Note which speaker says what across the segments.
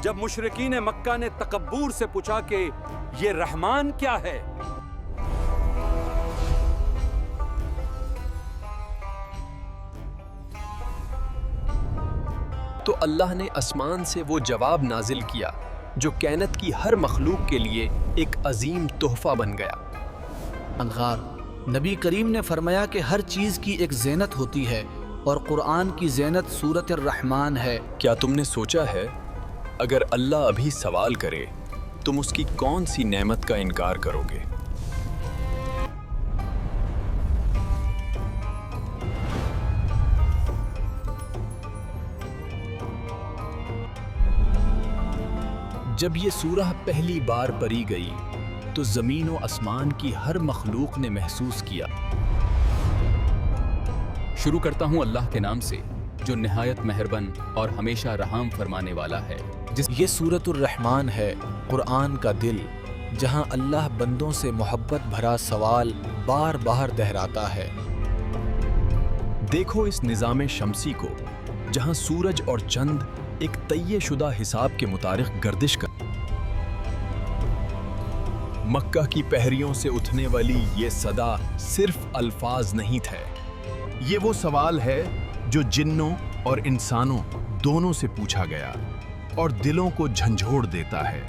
Speaker 1: جب مشرکین مکہ نے تکبر سے پوچھا کہ یہ رحمان کیا ہے،
Speaker 2: تو اللہ نے آسمان سے وہ جواب نازل کیا جو کائنات کی ہر مخلوق کے لیے ایک عظیم تحفہ بن گیا۔
Speaker 3: الغار نبی کریم نے فرمایا کہ ہر چیز کی ایک زینت ہوتی ہے اور قرآن کی زینت سورۃ الرحمن ہے۔
Speaker 2: کیا تم نے سوچا ہے اگر اللہ ابھی سوال کرے تم اس کی کون سی نعمت کا انکار کرو گے؟ جب یہ سورہ پہلی بار پڑھی گئی تو زمین و آسمان کی ہر مخلوق نے محسوس کیا۔
Speaker 4: شروع کرتا ہوں اللہ کے نام سے جو نہایت مہربان اور ہمیشہ رحم فرمانے والا ہے۔
Speaker 3: یہ سورۃ الرحمن ہے، قرآن کا دل، جہاں اللہ بندوں سے محبت بھرا سوال بار بار دہراتا ہے۔
Speaker 2: دیکھو اس نظام شمسی کو جہاں سورج اور چند ایک طے شدہ حساب کے مطابق گردش کر مکہ کی پہریوں سے اٹھنے والی یہ صدا صرف الفاظ نہیں تھے، یہ وہ سوال ہے جو جنوں اور انسانوں دونوں سے پوچھا گیا اور دلوں کو جھنجھوڑ دیتا ہے۔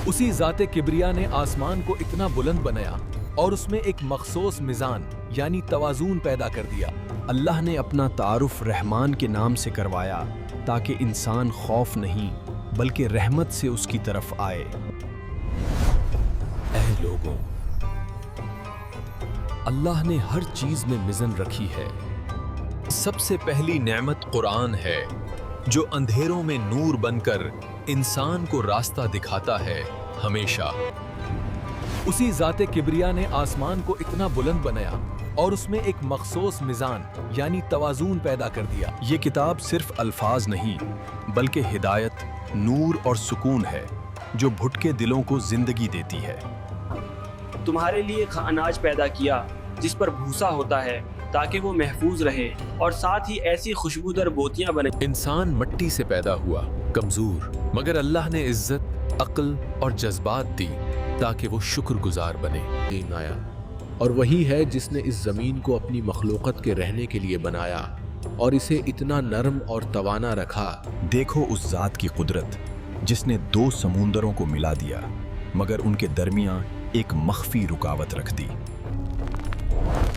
Speaker 5: اسی ذات کبریا نے آسمان کو اتنا بلند بنایا اور اس میں ایک مخصوص میزان یعنی توازن پیدا کر دیا۔
Speaker 2: اللہ نے اپنا تعارف رحمان کے نام سے کروایا تاکہ انسان خوف نہیں بلکہ رحمت سے اس کی طرف آئے۔
Speaker 5: اے لوگوں، اللہ نے ہر چیز میں میزان رکھی ہے۔
Speaker 2: سب سے پہلی نعمت قرآن ہے جو اندھیروں میں نور بن کر انسان کو راستہ دکھاتا ہے ہمیشہ۔
Speaker 5: اسی ذات کبریا نے آسمان کو اتنا بلند بنایا اور اس میں ایک مخصوص میزان یعنی توازن پیدا کر دیا۔
Speaker 2: یہ کتاب صرف الفاظ نہیں بلکہ ہدایت، نور اور سکون ہے جو بھٹکے دلوں کو زندگی دیتی ہے۔
Speaker 6: تمہارے لیے اناج پیدا کیا جس پر بھوسا ہوتا ہے تاکہ وہ محفوظ رہے، اور ساتھ ہی ایسی خوشبودار بوتیاں بنے۔
Speaker 5: انسان مٹی سے پیدا ہوا، کمزور، مگر اللہ نے عزت، عقل اور جذبات دی تاکہ وہ شکر گزار بنے۔ آیا اور وہی ہے جس نے اس زمین کو اپنی مخلوقات کے رہنے کے لیے بنایا اور اسے اتنا نرم اور توانا رکھا۔
Speaker 2: دیکھو اس ذات کی قدرت جس نے دو سمندروں کو ملا دیا مگر ان کے درمیان ایک مخفی رکاوٹ رکھ دی۔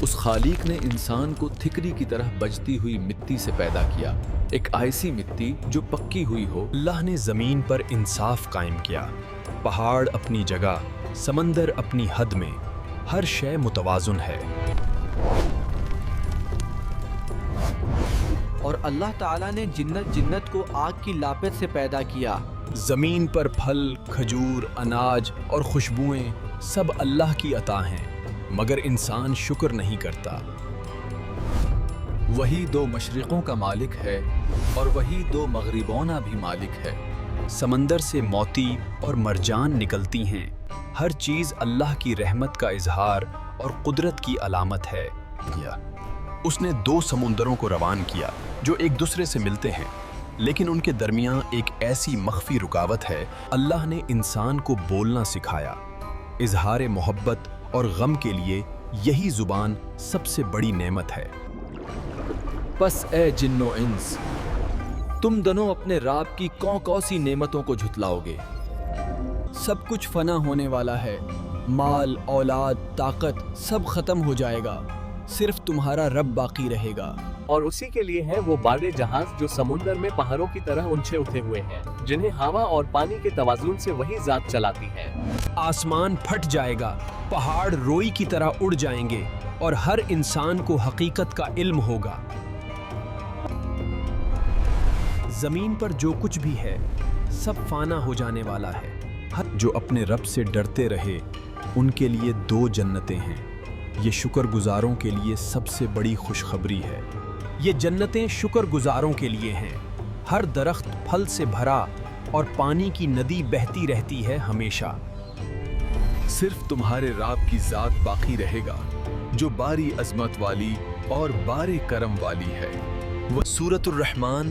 Speaker 5: اس خالق نے انسان کو تھکری کی طرح بجتی ہوئی مٹی سے پیدا کیا، ایک ایسی مٹی جو پکی ہوئی ہو۔
Speaker 2: اللہ نے زمین پر انصاف قائم کیا، پہاڑ اپنی جگہ، سمندر اپنی حد میں، ہر شے متوازن ہے۔
Speaker 3: اور اللہ تعالیٰ نے جنت کو آگ کی لاپت سے پیدا کیا۔
Speaker 2: زمین پر پھل، کھجور، اناج اور خوشبوئیں سب اللہ کی عطا ہیں مگر انسان شکر نہیں کرتا۔
Speaker 5: وہی دو مشرقوں کا مالک ہے اور وہی دو مغربونہ بھی مالک ہے۔
Speaker 2: سمندر سے موتی اور مرجان نکلتی ہیں، ہر چیز اللہ کی رحمت کا اظہار اور قدرت کی علامت ہے۔ اس نے دو سمندروں کو روان کیا جو ایک دوسرے سے ملتے ہیں لیکن ان کے درمیان ایک ایسی مخفی رکاوٹ ہے۔ اللہ نے انسان کو بولنا سکھایا، اظہار محبت اور غم کے لیے یہی زبان سب سے بڑی نعمت ہے۔
Speaker 5: پس اے جن و انس، تم دونوں اپنے رب کی کون سی نعمتوں کو جھٹلاؤ گے؟
Speaker 3: سب کچھ فنا ہونے والا ہے، مال، اولاد، طاقت سب ختم ہو جائے گا، صرف تمہارا رب باقی رہے گا۔
Speaker 7: اور اسی کے لیے ہے وہ بڑے جہاز جو سمندر میں پہاڑوں کی طرح اونچے اٹھے ہوئے ہیں، جنہیں ہوا اور پانی کے توازن سے وہی ذات چلاتی ہے۔
Speaker 2: آسمان پھٹ جائے گا، پہاڑ روئی کی طرح اڑ جائیں گے اور ہر انسان کو حقیقت کا علم ہوگا۔ زمین پر جو کچھ بھی ہے سب فنا ہو جانے والا ہے۔ جو اپنے رب سے ڈرتے رہے ان کے لیے دو جنتیں ہیں، یہ شکر گزاروں کے لیے سب سے بڑی خوشخبری ہے۔ یہ جنتیں شکر گزاروں کے لیے ہیں، ہر درخت پھل سے بھرا اور پانی کی ندی بہتی رہتی ہے ہمیشہ۔
Speaker 5: صرف تمہارے رب کی ذات باقی رہے گا جو باری عظمت والی اور بارے کرم والی ہے۔
Speaker 2: سورۃ الرحمن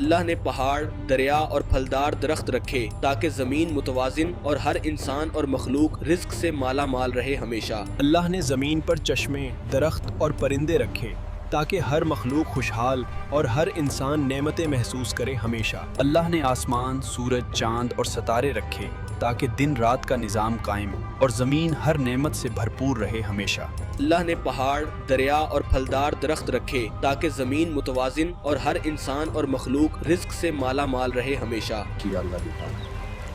Speaker 6: اللہ نے پہاڑ، دریا اور پھلدار درخت رکھے تاکہ زمین متوازن اور ہر انسان اور مخلوق رزق سے مالا مال رہے ہمیشہ۔
Speaker 3: اللہ نے زمین پر چشمے، درخت اور پرندے رکھے تاکہ ہر مخلوق خوشحال اور ہر انسان نعمتیں محسوس کرے ہمیشہ۔ اللہ نے آسمان، سورج، چاند اور ستارے رکھے تاکہ دن رات کا نظام قائم اور زمین ہر نعمت سے بھرپور رہے ہمیشہ۔
Speaker 6: اللہ نے پہاڑ، دریا اور پھلدار درخت رکھے تاکہ زمین متوازن اور ہر انسان اور مخلوق رزق سے مالا مال رہے ہمیشہ۔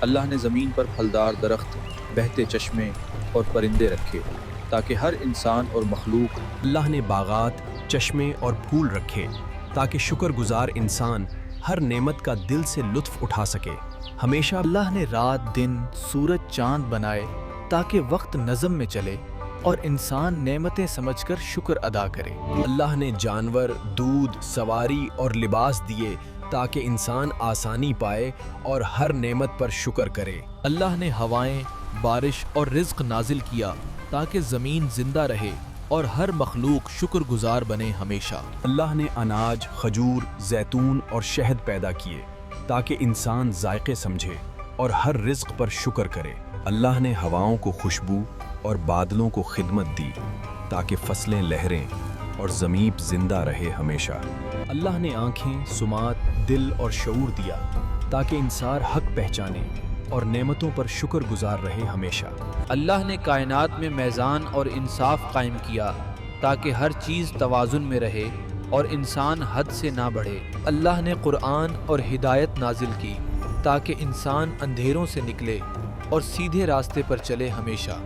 Speaker 8: اللہ نے زمین پر پھلدار درخت، بہتے چشمے اور پرندے رکھے تاکہ ہر انسان اور مخلوق۔
Speaker 3: اللہ نے باغات، چشمے اور پھول رکھے تاکہ شکر گزار انسان ہر نعمت کا دل سے لطف اٹھا سکے ہمیشہ۔
Speaker 9: اللہ نے رات، دن، سورج، چاند بنائے تاکہ وقت نظم میں چلے اور انسان نعمتیں سمجھ کر شکر ادا کرے۔
Speaker 3: اللہ نے جانور، دودھ، سواری اور لباس دیے تاکہ انسان آسانی پائے اور ہر نعمت پر شکر کرے۔
Speaker 9: اللہ نے ہوائیں، بارش اور رزق نازل کیا تاکہ زمین زندہ رہے اور ہر مخلوق شکر گزار بنے ہمیشہ۔
Speaker 3: اللہ نے اناج، کھجور، زیتون اور شہد پیدا کیے تاکہ انسان ذائقے سمجھے اور ہر رزق پر شکر کرے۔ اللہ نے ہواؤں کو خوشبو اور بادلوں کو خدمت دی تاکہ فصلیں لہریں اور زمین زندہ رہے ہمیشہ۔ اللہ نے آنکھیں، سماعت، دل اور شعور دیا تاکہ انسان حق پہچانے اور نعمتوں پر شکر گزار رہے ہمیشہ۔
Speaker 9: اللہ نے کائنات میں میزان اور انصاف قائم کیا تاکہ ہر چیز توازن میں رہے اور انسان حد سے نہ بڑھے۔ اللہ نے قرآن اور ہدایت نازل کی تاکہ انسان اندھیروں سے نکلے اور سیدھے راستے پر چلے ہمیشہ۔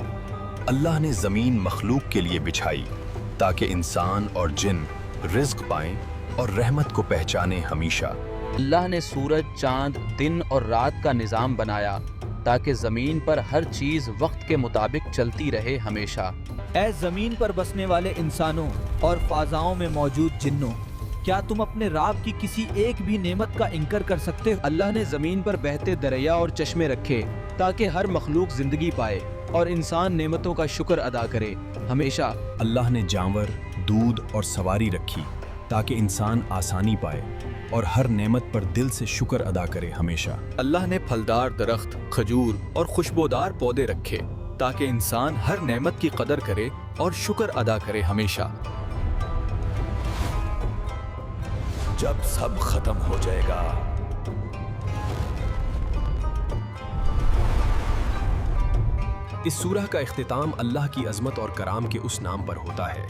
Speaker 3: اللہ نے زمین مخلوق کے لیے بچھائی تاکہ انسان اور جن رزق پائیں اور رحمت کو پہچانے ہمیشہ۔
Speaker 4: اللہ نے سورج، چاند، دن اور رات کا نظام بنایا تاکہ زمین پر ہر چیز وقت کے مطابق چلتی رہے ہمیشہ۔
Speaker 10: اے زمین پر بسنے والے انسانوں اور فضاؤں میں موجود جنوں، کیا تم اپنے رب کی کسی ایک بھی نعمت کا انکار کر سکتے ہو؟
Speaker 8: اللہ نے زمین پر بہتے دریا اور چشمے رکھے تاکہ ہر مخلوق زندگی پائے اور انسان نعمتوں کا شکر ادا کرے ہمیشہ۔
Speaker 3: اللہ نے جانور، دودھ اور سواری رکھی تاکہ انسان آسانی پائے اور ہر نعمت پر دل سے شکر ادا کرے ہمیشہ۔
Speaker 2: اللہ نے پھلدار درخت، کھجور اور خوشبودار پودے رکھے تاکہ انسان ہر نعمت کی قدر کرے اور شکر ادا کرے ہمیشہ۔
Speaker 3: جب سب ختم ہو جائے گا اس سورہ کا اختتام اللہ کی عظمت اور کرام کے اس نام پر ہوتا ہے